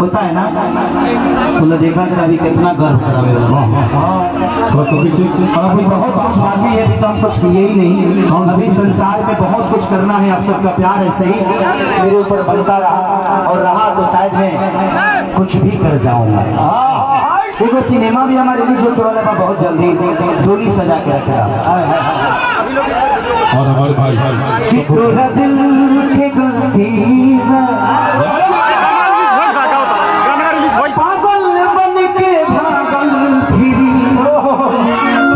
होता है ना, तुमने देखा था अभी कितना गर्व करावे अभी बहुत कुछ बाकी है, अभी तो हम कुछ किए ही नहीं। अभी संसार में बहुत कुछ करना है, आप सबका प्यार ऐसे ही मेरे ऊपर बनता रहा और रहा तो शायद मैं कुछ भी कर जाऊंगा। देखो सिनेमा भी हमारे रिलीज होने वाला था बहुत जल्दी, डोली सजा के रखा और हमारे भाई कि तोरा दिल के गलती पागल बन के भागल फिरी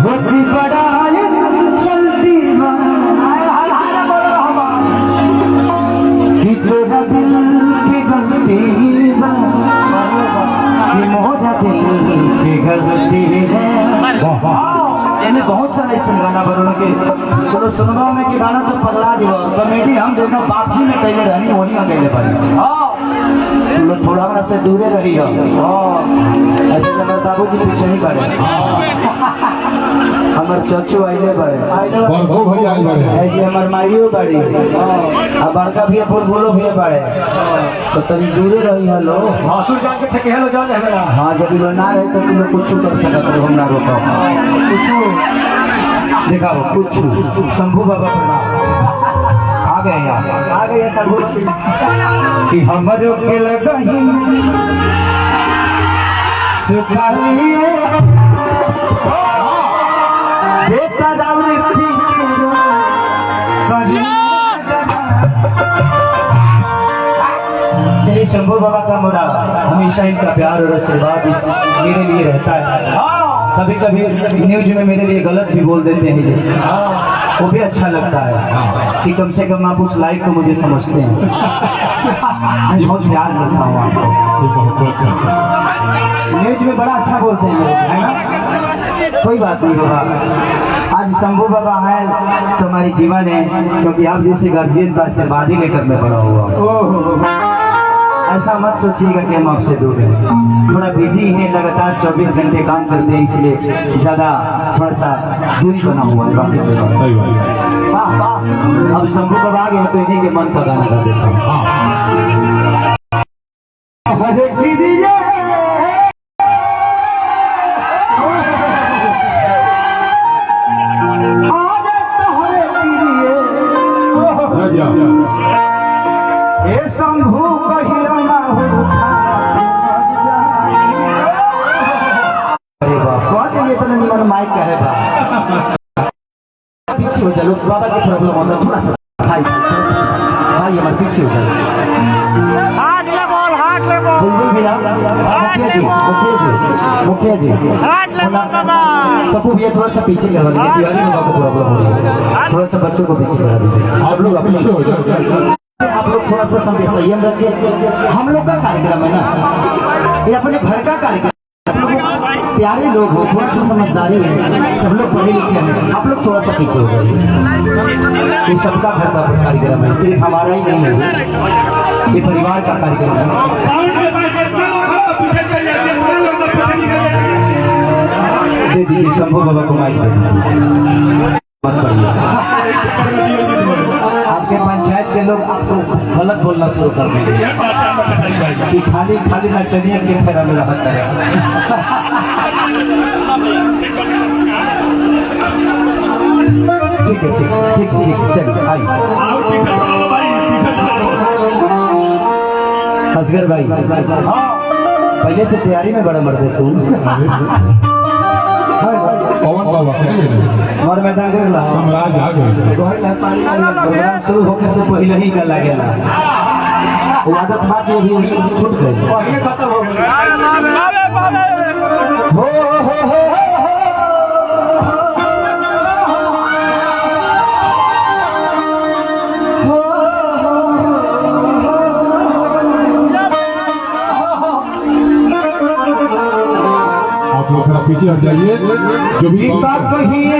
होती बड़ा चलती कि तोरा दिल की गलती मोरा दिल की गलती है। इन्हें बहुत सारे ऐसे गाना बनो के तो सुनवा में के गाना तो पगला जो कॉमेडी हम देखो बापजी में कहले रहनी वही हम कहले पानी तुम लोग थोड़ा हमरा से दूरे रही हो ऐसे जब बाबू जी पीछे ही पड़े हमार चचू आइले बड़े है जी हमार माइयो बड़ी अब बड़का भी बोलो भी बड़े तो तभी दूरे रही हेलो हाँ जब लोग ना रहे तो तुम लोग कुछ कर सकते हो हमरा रोको दिखाओ कुछ शंभू बाबा प्रणाम आ गए यहाँ आ गए शंभू कि हमारे के लगही सुखालिए बेटा रावरी चलिए शंभू बाबा का मोरा हमेशा इनका प्यार और आशीर्वाद मेरे लिए रहता है। कभी कभी न्यूज में मेरे लिए गलत भी बोल देते हैं ये वो भी अच्छा लगता है कि कम से कम आप उस लाइक को मुझे समझते हैं। मैं बहुत प्यार करता हूँ आपको, न्यूज में बड़ा अच्छा बोलते हैं लोग है ना, कोई बात नहीं बाबा। आज शंभू बाबा है तो हमारी जीवन है क्योंकि आप जैसे गार्जियन का आशीर्वाद ही लेकर मैं बड़ा हुआ। ऐसा मत सोचिएगा कि हम आपसे दूर हैं, थोड़ा बिजी है, लगातार 24 घंटे काम करते हैं इसलिए ज्यादा थोड़ा सा दूरी बना हुआ है। अब शंभू बाबा आ गए तो इन्हीं के मन का गाना कर देता हूँ। शंभू कहियो ना इतना निमन माइक का है पीछे हो चलो, बाबा की प्रॉब्लम होता थोड़ा सा भाई भाई हमारे पीछे हो चलो। बुलबुल भैया मुखिया जी पप्पू भैया थोड़ा सा पीछे करवा दीजिए, बाबा को प्रॉब्लम हो रही है, थोड़ा सा बच्चों को पीछे करा दीजिए। आप लोग थोड़ा सा संयम रखिए, हम लोग का कार्यक्रम है ना, ये अपने घर का कार्यक्रम, प्यारे लोग हो, थोड़ा सा समझदारी है, सब लोग पढ़े लिखे हैं, आप लोग थोड़ा सा पीछे हो जाइए। ये सबका घर का कार्यक्रम है, सिर्फ हमारा ही नहीं है, ये परिवार का कार्यक्रम है। दे दीजिए शंभू बाबा को माइक मत करिए, आपके पंचायत के लोग आपको गलत बोलना शुरू कर देंगे कि खाली खाली नचनिया के फेरा में रहता है। ठीक है ठीक है ठीक है ठीक, चलिए आइए असगर भाई पहले से तैयारी में बड़ा मर्द है तू और मैदान शुरू होकर से पहले ही गला गया वो आदत बात ये भी छूट गई हो पीछे हट जाइए, जो भी कहिए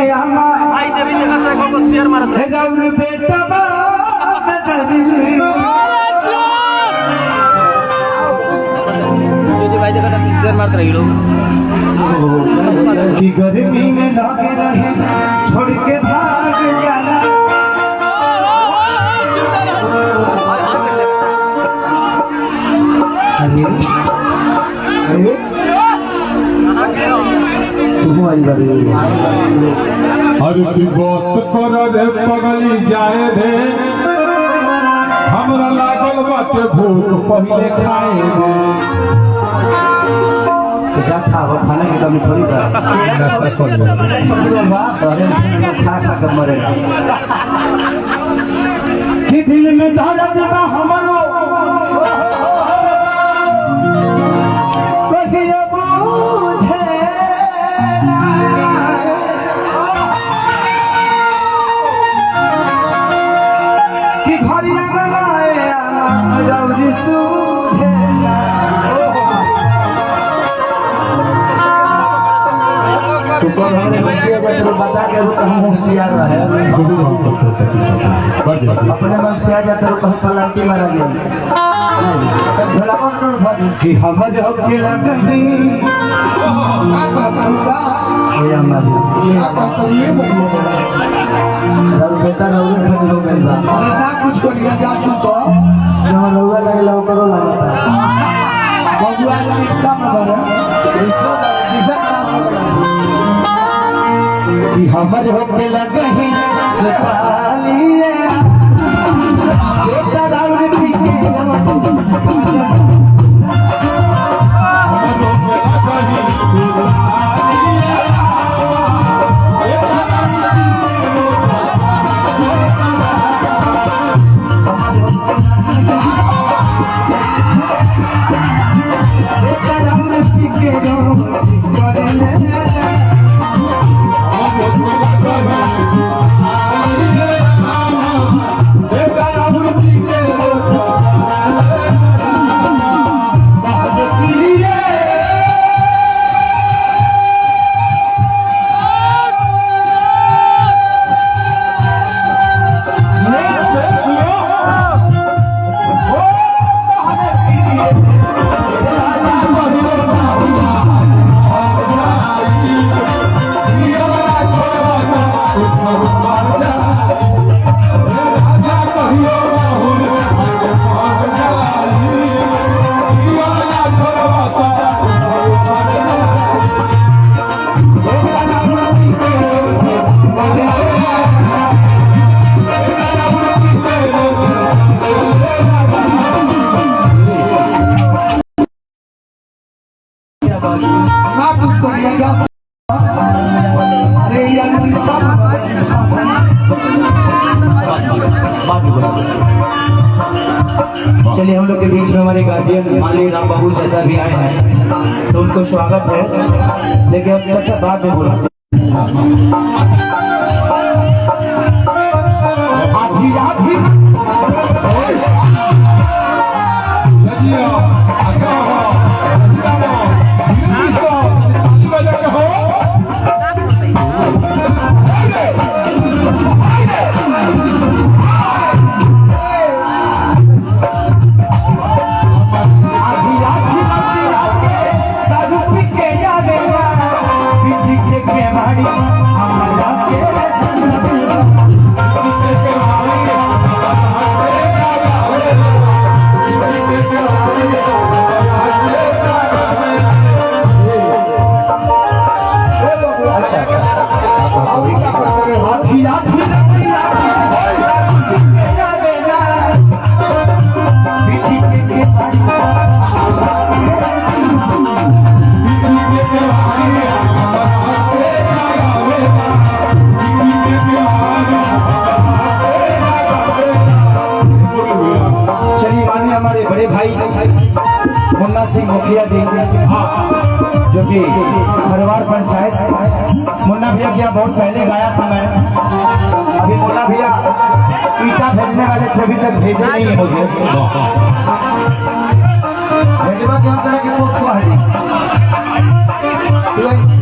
कि गर्मी में लगे रहे छोड़ के भाग जाना अरे भइल बारे अरे की बस कर रे पगली जाए दे हमरा लागल बाटे भूख पहिले खाए दे क्या खावा खाने की कमी थोड़ी बा नाश्ता कर ले अरे खा खा कर मरेगा कि दिल में दर्द बा हमरो कहियो बुझे कि घड़ी न बनाए जल्दी सूझे तू कौन हमने बच्चे को बता के वो हम होशियार रहे अपने मन से आ जाता तो कहीं पलटी मारा गया कि हमर हो के लगनी ये अम्मा जी रल बेटा रल खड़ी हो गई बा अरे ना कुछ को लिया जा सुतो जो रउआ लगला करो लगता बबुआ का इच्छा में बरे कि हमर हो के लगही सपालिए बेटा राउर की ना कुछ को लिया जा अरे ये चलिए हम लोग के बीच में हमारे गार्जियन माली राम बाबू चाचा भी आए हैं तो उनको स्वागत है लेकिन अब चाचा बाद में बोला आधी आधी मुन्ना सिंह मुखिया जी जो कि हरवार पंचायत मुन्ना भैया क्या बहुत पहले गाया था मैं अभी मुन्ना भैया ईटा भेजने वाले थे अभी तक भेजे नहीं है मुझे भेजवा के हम तरह के वो छुआ है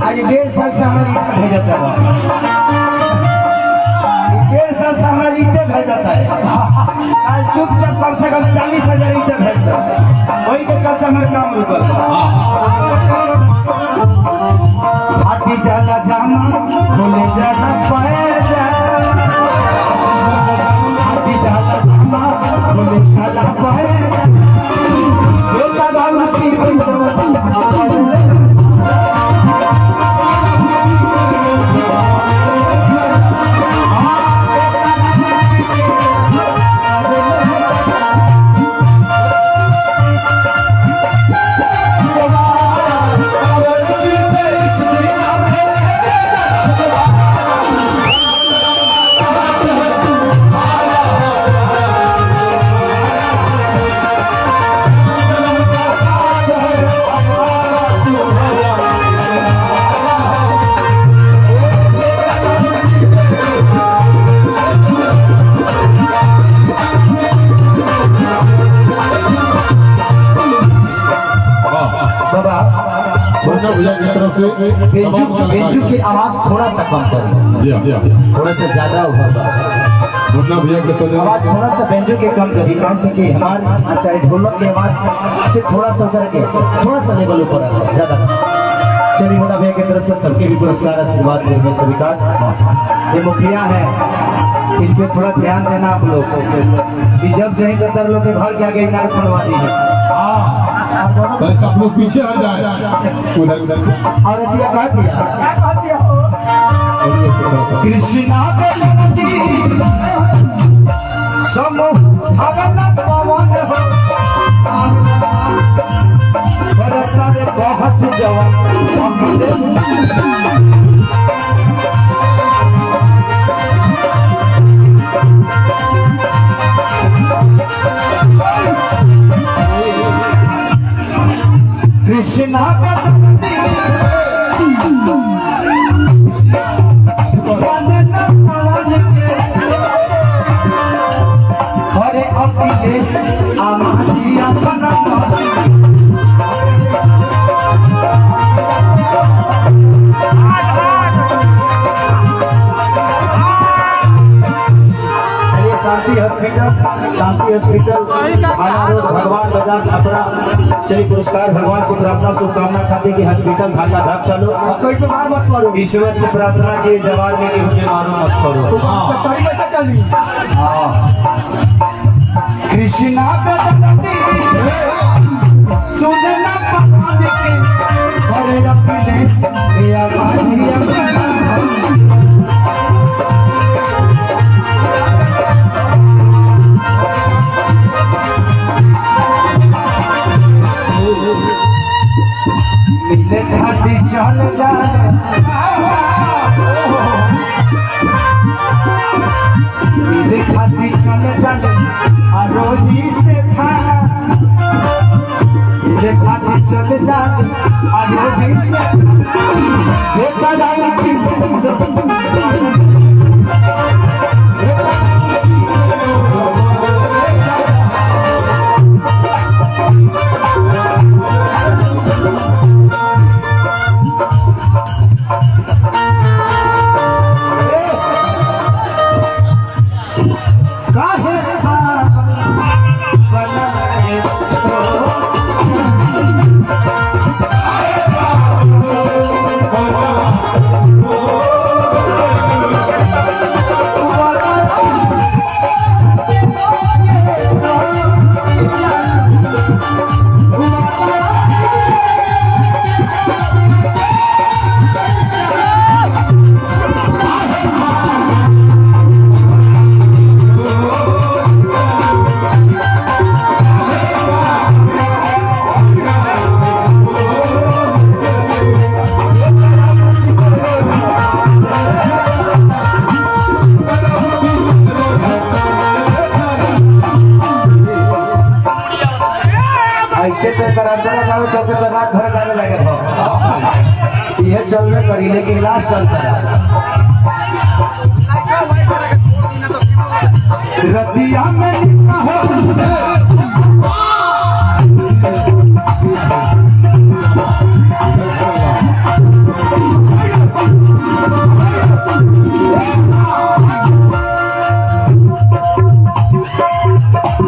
आज 1.5 साल से हमारी ईटा भेजा था 1.5 साल से हमारी ईटे भेज जाता है आज चुपचाप कम से कम 40,000 ईटे भेजता है वही के चलते हमारे काम रुकल हाथी जाला जामा भूले जाना पैदा हाथी जाला जामा भूले जाना पैदा बेटा बाबू की भैया की तरफ से बेंजू की आवाज थोड़ा सा कम करें, थोड़ा सा ज्यादा होगा मुन्ना भैया के सजन आवाज थोड़ा सा बेंजू के कम करिए, कौन से कि हमारे चाहे ढोलक की आवाज से थोड़ा सा उतर के थोड़ा सा लेवल ऊपर आता है ज्यादा। चलिए मुन्ना भैया की तरफ से सबके भी पुरस्कार आशीर्वाद देंगे स्वीकार। ये मुखिया है, इन पे थोड़ा ध्यान देना आप लोग कि जब जहीं कतर लोग के घर के आगे इनार खुलवा दीजिए। सब लोग पीछे आ जाए उधर उधर और दिया कह दिया कृष्णा समूह भगत पवन हो बरसात बहस जवान कृष्णा हरे अखिलेश आमाजी अपना शांति हॉस्पिटल भगवान बाजार छपरा। चलिए पुरस्कार भगवान से प्रार्थना शुभकामना खाते कि हॉस्पिटल भागा भाग चलो ईश्वर से प्रार्थना के जवाब में मुझे मारो मत करो। कृष्णा सुनना मिले खाती चल जाए मिले खाती चल जाए रोजी से खाना मिले खाती चल जाए रोजी से ऐसे तो कराटे लगाओ तो फिर रात भर गाने लगे हो ये चलने करी लेकिन लास्ट करता रतिया में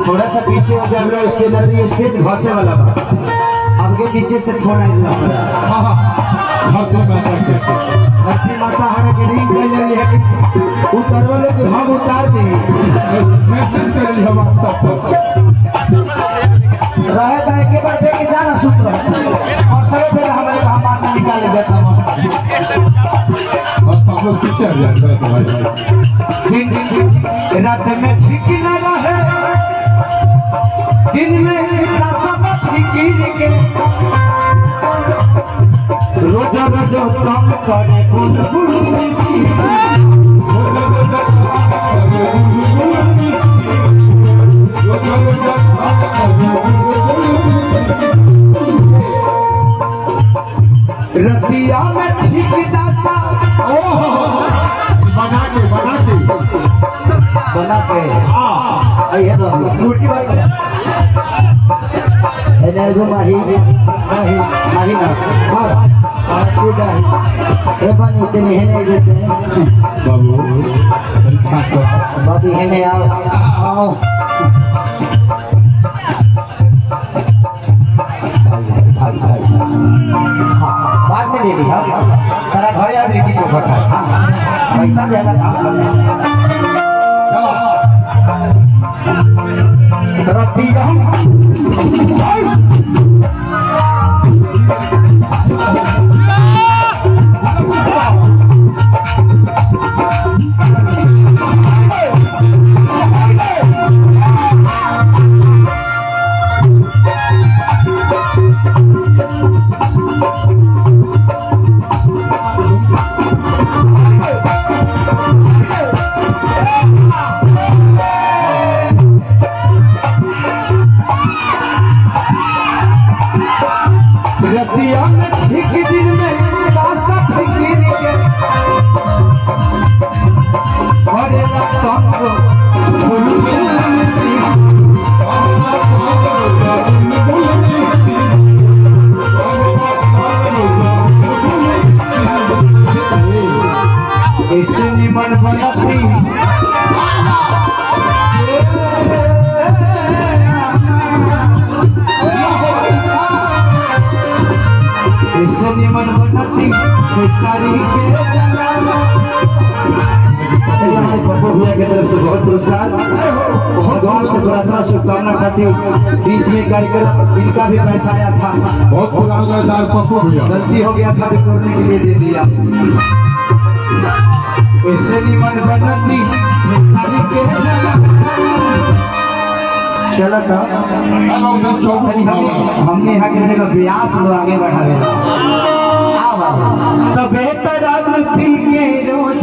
थोड़ा सा पीछे हो जाए स्टेज घसे वाला आपके पीछे से फोन आई धरती माता हमें की रिंग कर रही है उतर वाले को हम उतार दी रहे था एक बार देख के जाना सूत्र और सब फिर हमारे हमारे निकाले बैठा पीछे आ जाए रात में ठीक लगा है दिन में सब फिकिर के रोज रोज काम करे रतिया में ठीक दासा बना के रोटी भाई एनर्गो माही माही माही ना और पूरा ये पानी इतने है नहीं देते बाबू परीक्षा कर बाबी है नहीं आओ बाद में ले लिया तेरा घर या बेटी चौपट है पैसा देगा रत्ती एक दिन में सासा फिकिर के और ऐसे निमन बनती निमन बनती सारी पप्पू भैया की तरफ से बहुत पुरस्कार भगवान से प्रार्थना शुभकामना करती हूँ। बीच में कार्यक्रम इनका भी पैसा आया था, बहुत पुराना पप्पू भैया गलती हो गया था करने के लिए दे दिया। ऐसे निमन बनती सारी चलो हमने यहाँ के जगह ब्यास लोग आगे बढ़ा देना तो बेहतर पी के रोज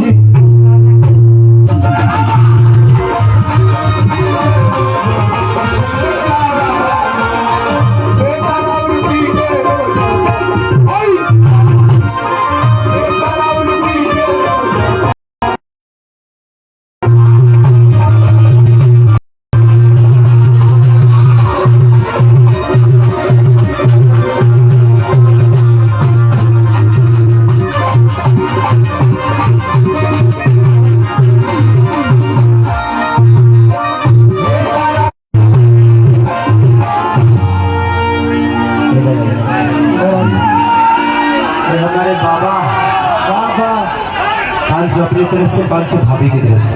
अपनी तरफ से 500 भाभी की तरफ से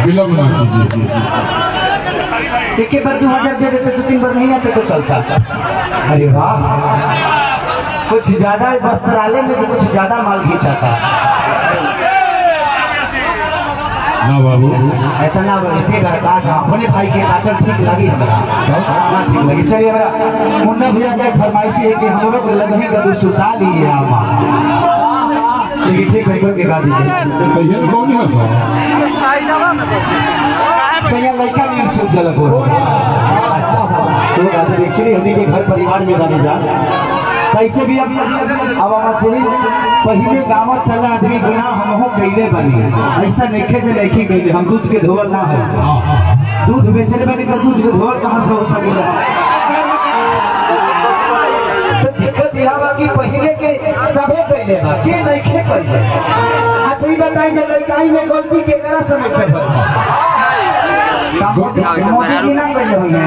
विलम्ब ना कीजिए। एक बार 2000 दे देते तो 3 बार नहीं आते तो चलता। अरे वाह कुछ ज्यादा वस्त्रालय में तो कुछ ज्यादा माल खींचाता ना बाबू इतना इतने लड़का था अपने भाई के काटल ठीक लगी हमारा ना ठीक लगी। चलिए हमारा मुन्ना भैया का फरमाइशी है कि हम लोग लगही कभी सुता लिए आमा ठीक भाई के गा दीजिए कौन है सैया लड़का नहीं सुन चल अच्छा तो गाते एक्चुअली हमें के घर परिवार में गाने जा कैसे भी अब हमारे पहले गाँव चला आदमी गुना हम कैले बनी ऐसा नहीं जे नहीं कैले हम दूध के धोवल ना है दूध बेचले बनी तो दूध के धोवल कहाँ से हो सकेगा। तो दिक्कत यह बा कि पहले के सबे कैले बा के नहीं खे कैले। अच्छा ये बताई जे लड़काई में गलती के करा से नहीं खे मोदी जी ना कैले हुए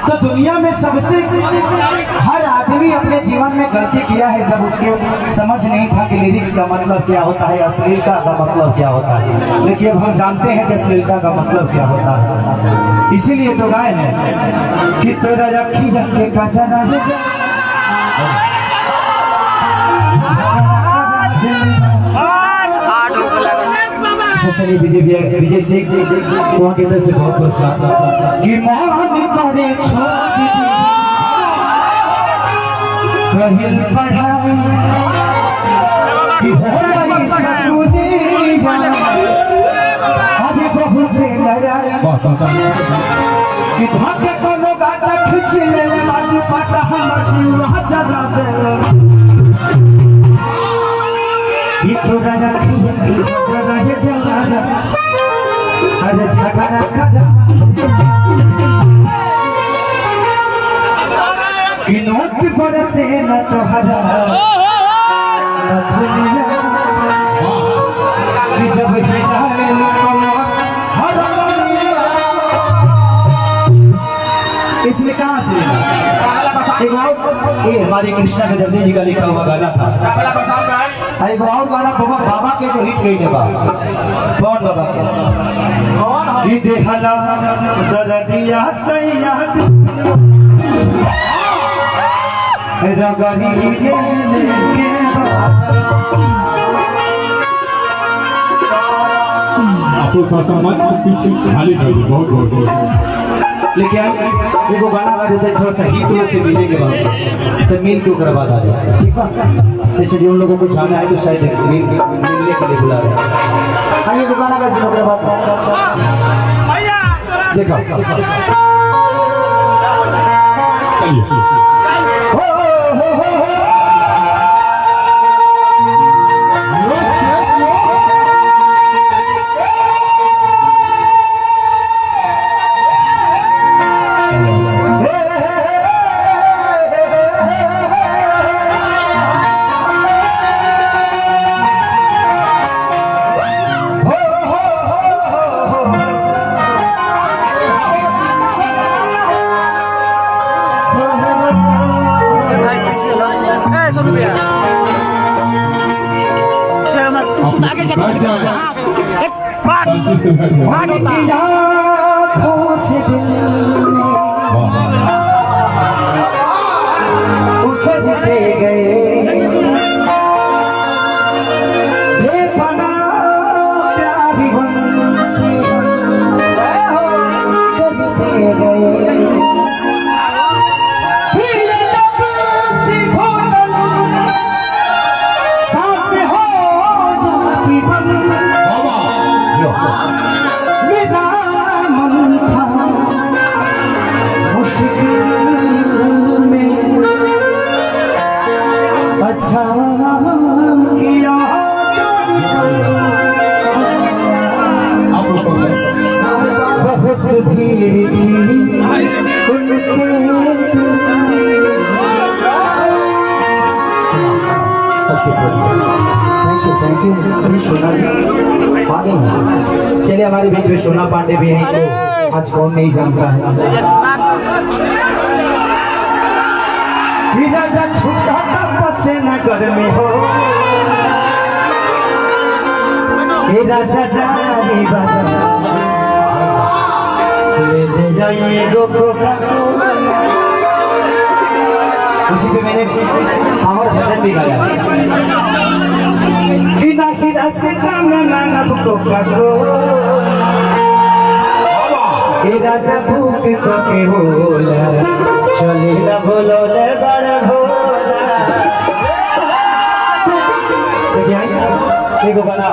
तो दुनिया में सबसे हर आदमी अपने जीवन में गलती किया है जब उसको समझ नहीं था कि लिरिक्स का मतलब क्या होता है, अश्लीलता का मतलब क्या होता है। लेकिन अब हम जानते हैं कि अश्लीलता का मतलब क्या होता है, इसीलिए तो गाए हैं कि तोरा रखी रखे का जना चलिए विजय सिंह वहाँ की तरफ से बहुत पुरस्कार कि मान करे कहिल पढ़ाई कि होई सकुनी अभी बहुत लड़ाई कि धाके कोनो गाता खींच ले बाजू पता हमर जीवा जगा दे कि तोरा रखी जगह जगह अरे झगड़ा करा कि नोट पर से न तोहरा दुनिया कि जब हिलावे कमर इसमें कहाँ से ये हमारे कृष्णा गजरदेव जी का लिखा हुआ गाना था। एक और गाना बाबा के तो हिट गई बा कौन बाबा के कि देहला दरदिया सैयद रगड़ी लेके आप लोग थोड़ा सा मंच के पीछे खाली कर दो, बहुत लेकिन एगो गाना गा देते थोड़ा सा हिट से मिलने के बाद तो मिल के ऊपर बाद आ जाए, ठीक है। जैसे जो उन लोगों को जाना है तो शायद मिलने के लिए बुला रहे हैं। आइए वो गाना गा देते ऊपर बाद देखो चलिए आँखों से दिल उतरते गए बेपना प्यारी हमसे करते गए फिर जब सीखो सांस हो जाती बंद मेरा मन था मुश्किल में अच्छा किया बहुत भीड़ थी उनके थैंक यू सोना पांडे। चलिए हमारे बीच में सोना पांडे भी हैं, तो आज कौन नहीं जानता है। राजा छुटा पसेना गर्मी हो हे राजा जानी बाजा ले जाइए रोको उसी पे मैंने हमारा भजन भी गाया कि नहीं रास्ता में मानव को पकड़ो हे राजा भूख को के होला चले ना बोलो ले बड़ा भोला। देखो गाना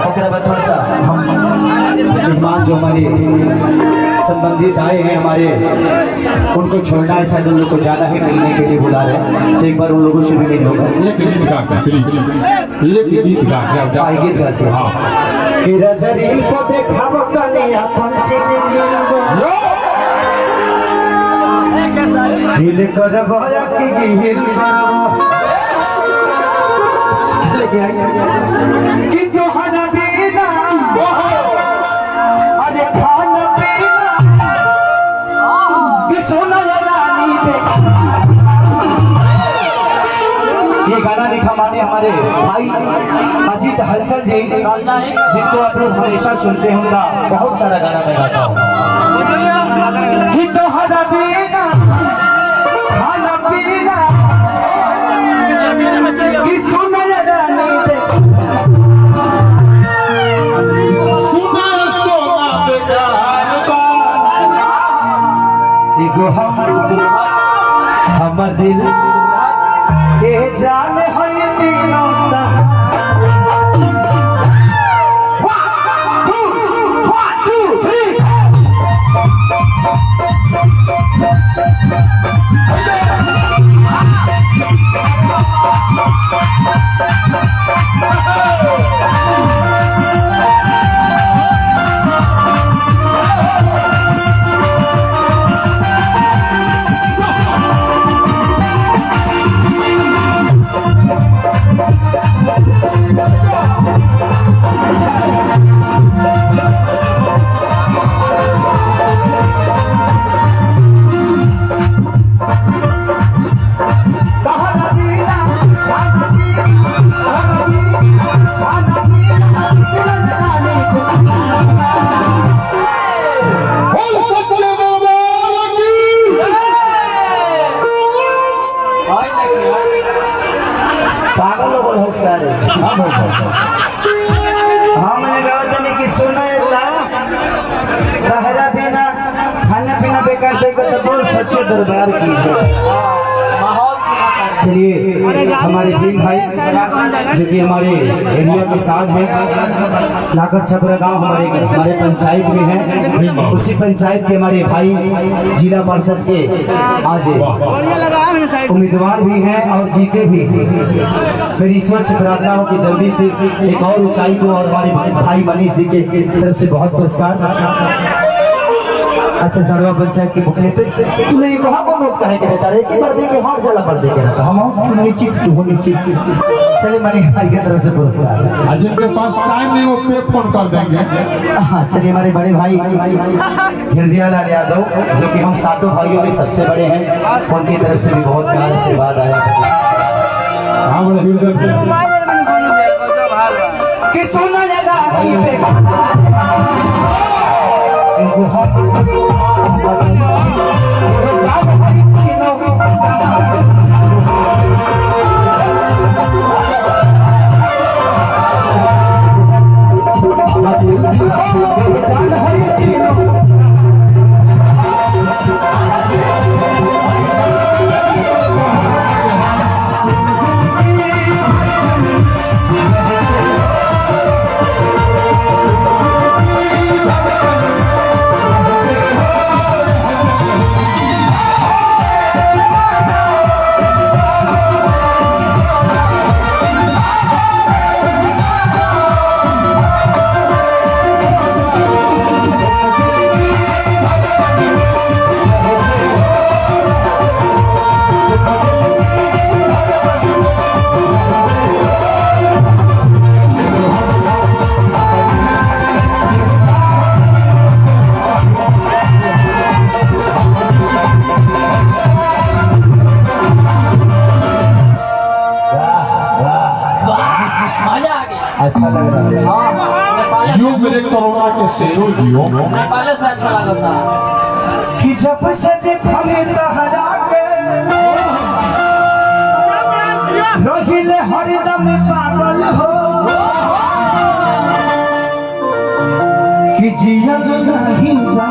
ओकरा बाद थोड़ा सा हम मेहमान जो हमारे संबंधित आए हैं हमारे उनको छोड़ना है, शायद उन लोग को जाना है, मिलने के लिए बुला रहे हैं, तो एक बार उन लोगों से भी मिल होगा। एक गीत गाते हैं गीत गाते हैं हाँ कि रजनी को देखाबो तनी अपन से हिल करबो या कि हिल करबो कि तोहरा बिना अरे खाना पीना कि सोना रानी ये गाना लिखा माने हमारे भाई अजीत हलचल जी जिनको आप लोग हमेशा सुनते होंगे, बहुत सारा गाना मैं गाता हूँ कि तोहरा बिना खाना पीना कि सोना रानी देखो हमर दिल के जाने है तीनों हाँ मैंने कहा था नहीं कि सुना रहरा बिना खाना पीना बेकार देकर तो बहुत सच्चे दरबार की है। चलिए हमारे भीम भाई जो कि हमारे एरिया के साथ हैं, लाकर छपरा गांव हमारे पंचायत में है, उसी पंचायत के हमारे भाई जिला परिषद के आज उम्मीदवार भी हैं और जीते भी हैं। मेरी ईश्वर से प्रार्थना हो कि जल्दी से एक और ऊंचाई को, और हमारे भाई मनीष जी के तरफ से बहुत पुरस्कार। अच्छा सरवा पंचायत के मुखिया तूने ये कहा कौन लोग कहे कहता रहे कि पर्दे के हाथ जला पर्दे के रहता हम निश्चित हो निश्चित। चलिए मनीष भाई की तरफ से पुरस्कार। जिनके पास टाइम नहीं वो पे फोन कर देंगे। हाँ चलिए हमारे बड़े भाई हृदय लाल यादव जो कि हम सातों भाइयों में सबसे बड़े हैं, उनकी तरफ से भी बहुत प्यार आशीर्वाद आया हाँ बोले कि सोना लगा अच्छा लग रहा है। जियो मेरे कोरोना के शेरों जियो पहले से अच्छा लगा था कि जब से देखने तहरा के रोहिले हरदम पागल हो कि जिया नहीं जा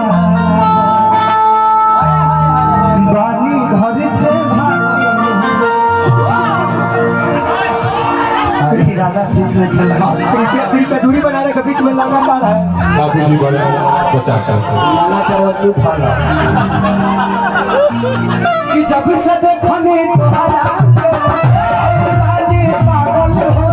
बानी घर से इरादा ठीक नहीं चला। दिल पे दूरी बनाने के बीच में लगा पा रहा है। बाबू जी बड़े 50 साल लाला तेरा तू खाना कि जब से देखने तहरा के रोहिले पागल हो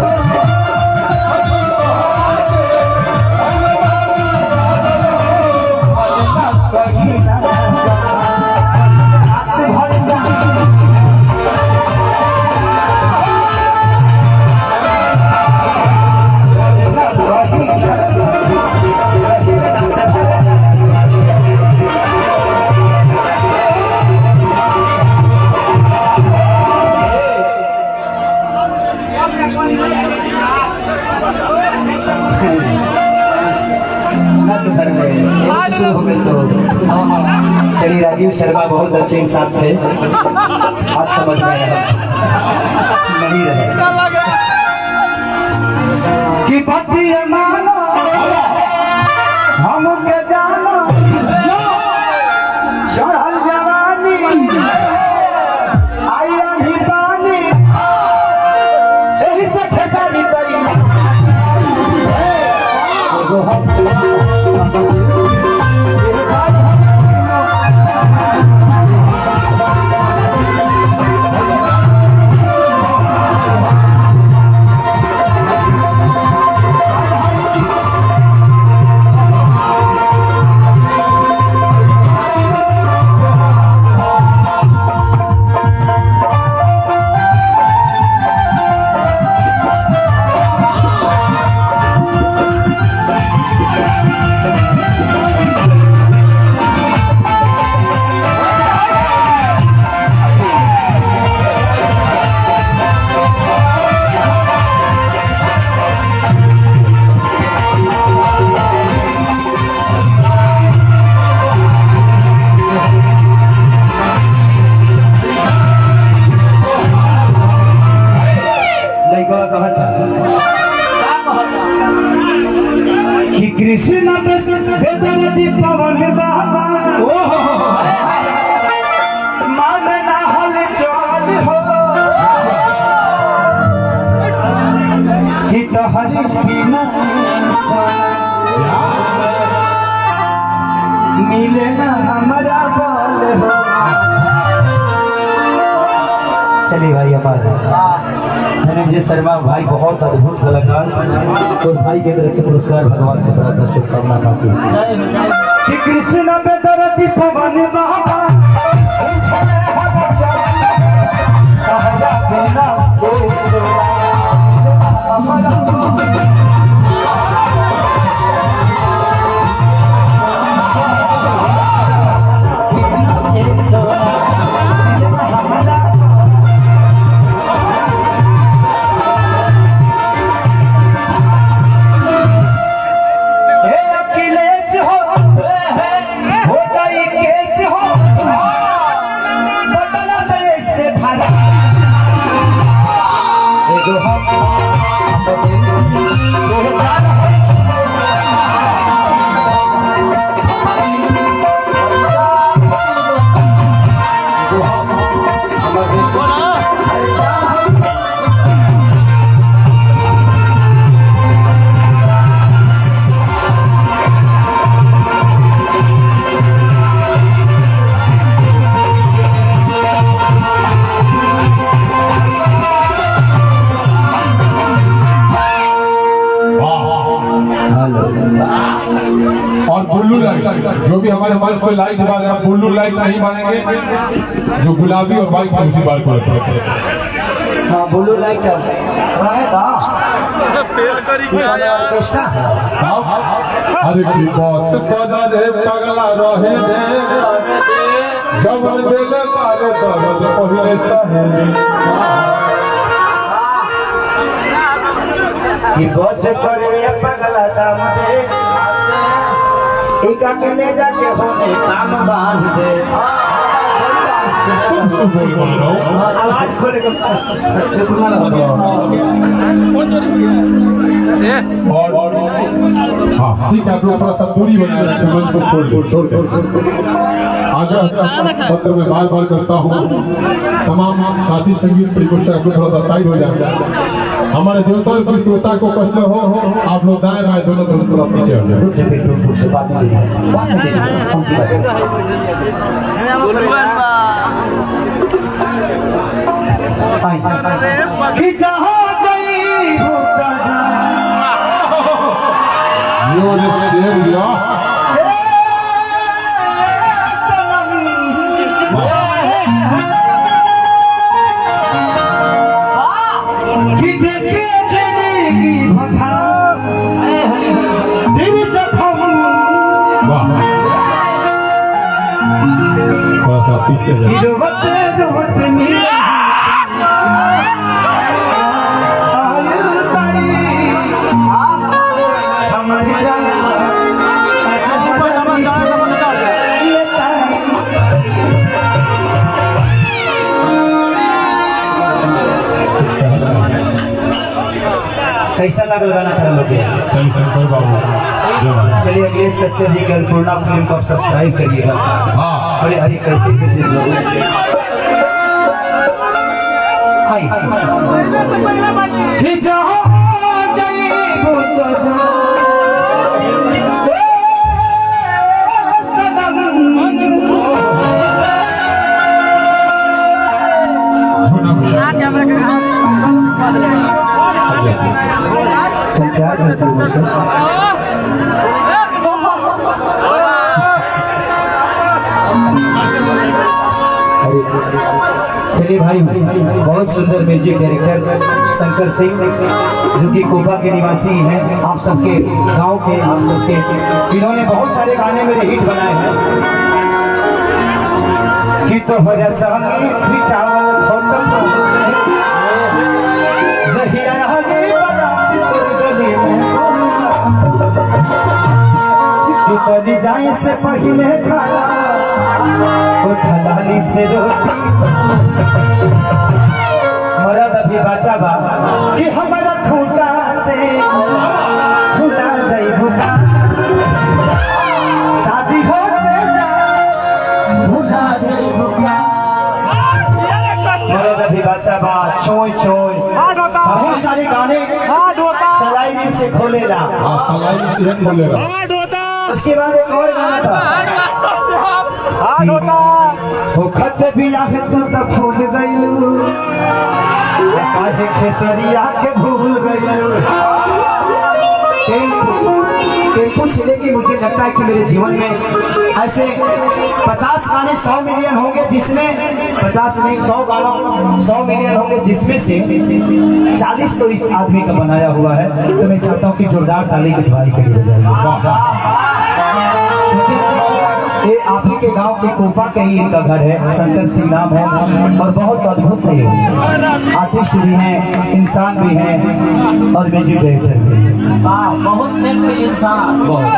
चलिए राजीव शर्मा बहुत अच्छे इंसान थे, आप समझ में नहीं रहे कि पति मानो हम के जानो चढ़ल जवानी आई रानी पानी यही से खेसारी करी तुम्हारे बिना मिले ना हमारा बोल हो। चलिए भाई हमारे धनंजय शर्मा भाई बहुत अद्भुत कलाकार, तो भाई की तरफ से पुरस्कार भगवान से प्रार्थना शुभकामना पाती कि कृष्ण बेदरती पवन बाबा और ब्लू लाइट जो भी हमारे हमारे पे लाइट बार है, ब्लू लाइट नहीं मानेंगे, जो गुलाबी और व्हाइट है उसी बार को रखते हैं। हाँ ब्लू लाइट रहेगा ऑर्केस्ट्रा। अरे की बॉस पदा रे पगला रहे दे जब दिल तारे दर्द पहले सहे कि बस करे पगला दाम दे एक ले जाके होने काम बांध दे। सुन बोल रहा हूँ आवाज खोले अच्छा तुम्हारा और हाँ ठीक है, आप लोग थोड़ा सा दूरी बनाए रखें, मंच को छोड़ दो। आग्रह पत्र में बार बार करता हूँ तमाम साथी संगीत परिकोष्ठक थोड़ा सा साइड हो जाए। हमारे देवता की श्रोता को कष्ट हो आप लोग दाएं बाएं दोनों तरफ थोड़ा पीछे हो जाए। थोड़ा सा पीछे कैसा लगा गाना था लोग? चलिए अखिलेश कश्यप जी के अन्नपूर्णा फिल्म को आप सब्सक्राइब करिएगा। अरे अरे कैसे कितने लोग क्या करते हो सर? चलिए भाई बहुत सुंदर म्यूजिक डायरेक्टर शंकर सिंह जो कि कोबा के निवासी हैं, आप सबके गांव के, आप सबके, इन्होंने बहुत सारे गाने मेरे हिट बनाए हैं कि तोहरा संगी फिटावल फोटो जहिया हगे बनाती तोर गली में कि कली जाए से पहले खाना उठलानी से रोटी मरद अभी बचा बा कि हमारा खूटा से खुला जाई भूखा शादी होते जा भूखा जाई भूखा मरद अभी बचा बा चोय चोय बहुत सारे गाने चलाई सलाइन से खोलेला। हाँ सलाई से ही बोलेगा। उसके बाद एक और गाना था, हो खत बिना है तू तो फूल गईलू, काहे खेसरिया के भूल गईलू। टेम्पो से लेके मुझे लगता है कि मेरे जीवन में ऐसे 50 गाने 100 मिलियन होंगे, जिसमें 50 नहीं 100 गानों 100 मिलियन होंगे, जिसमें से 40 तो इस आदमी का बनाया हुआ है। तो मैं चाहता हूँ कि जोरदार ताली इस भाई के लिए बजाइए। ये आप ही के गांव के कोपा के ही इनका घर है, शंकर सिंह नाम है, और बहुत अद्भुत है, आर्टिस्ट भी हैं, इंसान भी हैं और म्यूजिक डायरेक्टर भी हैं। वाह, बहुत नेक इंसान। बहुत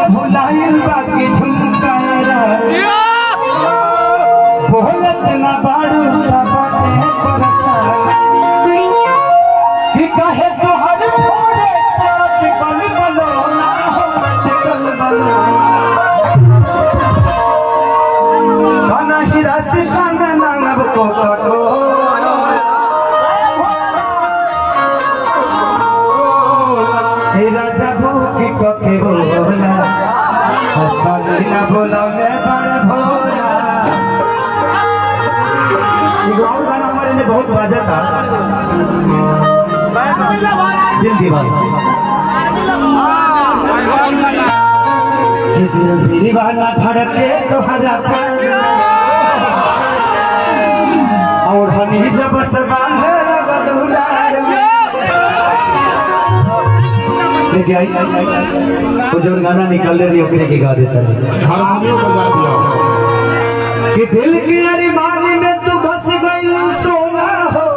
भुलाइल बाकी झुमकारा बोलत ना बाड़ू बाटे परसा कि कहे तोहर भोरे साथ कल बलो ना होत कल बलो बना हीरा से काना नांगब को कटो हीरा जाबू की कोके बोला अच्छा ना बोलौले बड़ भोला। एक और गाना हमारे लिए बहुत बाजा था, दिल दीवाना। कि दिल दीवाना धड़के तुम्हारा पर और हनी जब बांधे लगुलार लेके आई वो जो गाना निकाल रही ओकरे के गा देता है, हारमोनियम बजा दिया। कि दिल की अरमानी में तू बस गई सोना हो,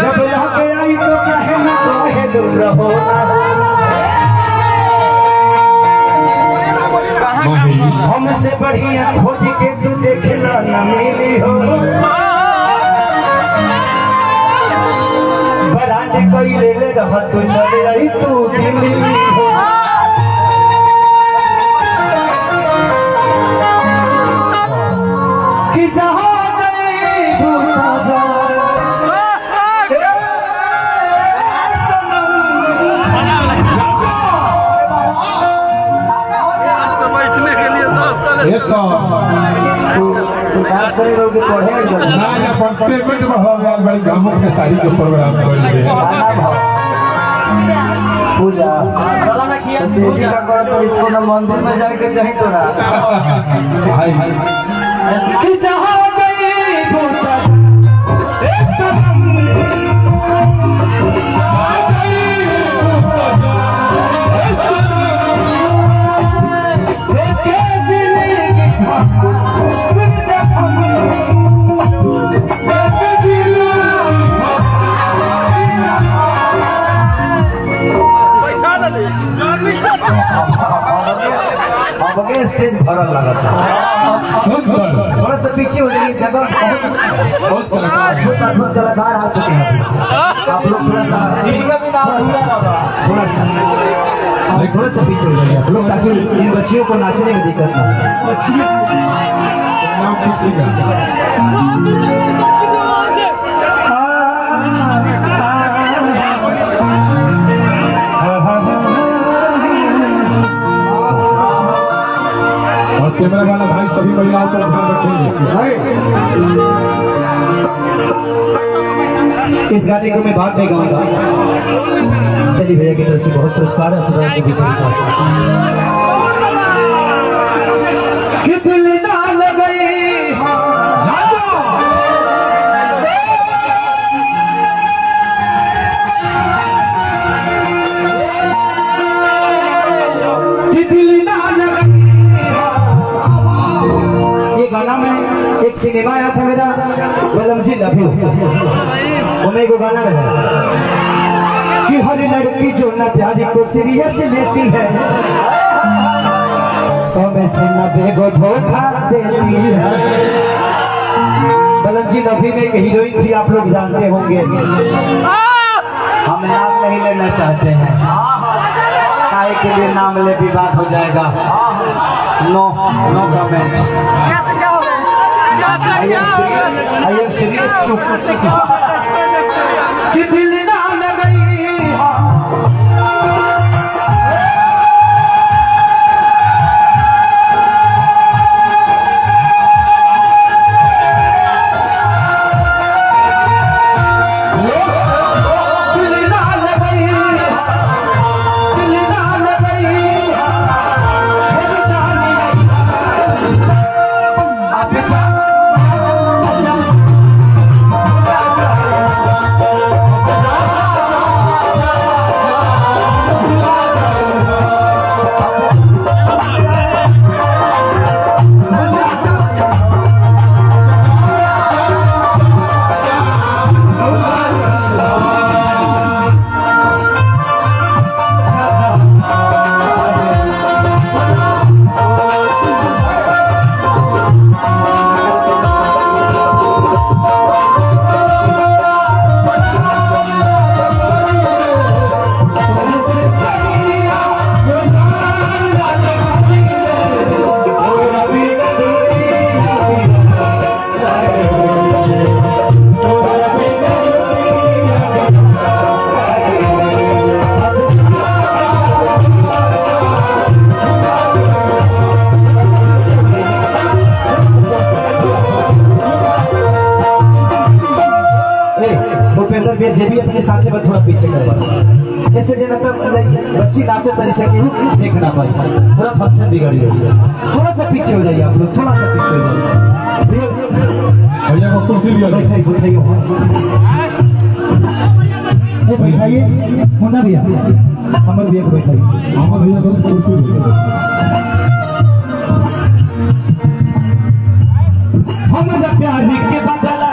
जब लगे आई तो कहे ना कहे दूर हो हमसे बढ़िया खोज के तू देखना न मिली हो, बराने कोई ले ले रहा तू चले आई तू दिल्ली हो। कि जहाँ गई भूता जा तू डांस करेगा कि पढ़ेगा ना या पेमेंट में हो गया भाई गांव के साड़ी के प्रोग्राम कर लिए। गाना भाव पूजा चला ना किया। देवी का कर तो इसको ना मंदिर में जाके जाही तोरा भाई कि जहाँ गई भूता अब स्टेज भरल लगा था, सुंदर थोड़ा सा पीछे हो जाइए, जगह बहुत कलाकार है। बहुत अद्भुत कलाकार आ चुके हैं अभी। आप लोग थोड़ा सा पीछे हो जाइए आप लोग, ताकि इन बच्चियों को नाचने में दिक्कत ना हो। नाम पूछेगा और कैमरा वाला भाई सभी महिलाओं का ध्यान रखेंगे। इस गाने को मैं बाद में गाऊंगा। चलिए भैया की तरफ से बहुत पुरस्कार है सदा के पीछे कि दिल ना लगई कि दिल ना लगई। ये गाना में एक सिनेमा आया था मेरा, बलम जी लव यू, उनमें एक गाना है कि हर लड़की जो ना प्यारी को सीरियस लेती है 100 में से 90 को धोखा देती है। बलम जी लवी में एक हीरोइन थी, आप लोग जानते होंगे। हम नाम नहीं लेना चाहते हैं, काहे के लिए नाम ले विवाद हो जाएगा। नो नो कमेंट। I am serious. चुप कि दिल ना लगई जे भी अपने साथी में थोड़ा पीछे कर जैसे बच्ची नाचे तरी से देख ना पाई, थोड़ा फंक्शन बिगड़ी हो गया। थोड़ा सा पीछे हो जाइए आप लोग, थोड़ा सा पीछे हो जाइए। भैया को कुर्सी दिया बैठाइए होना भैया, अमर भैया को बैठाइए। अमर भैया को कुर्सी दिया। हम प्यार के बदला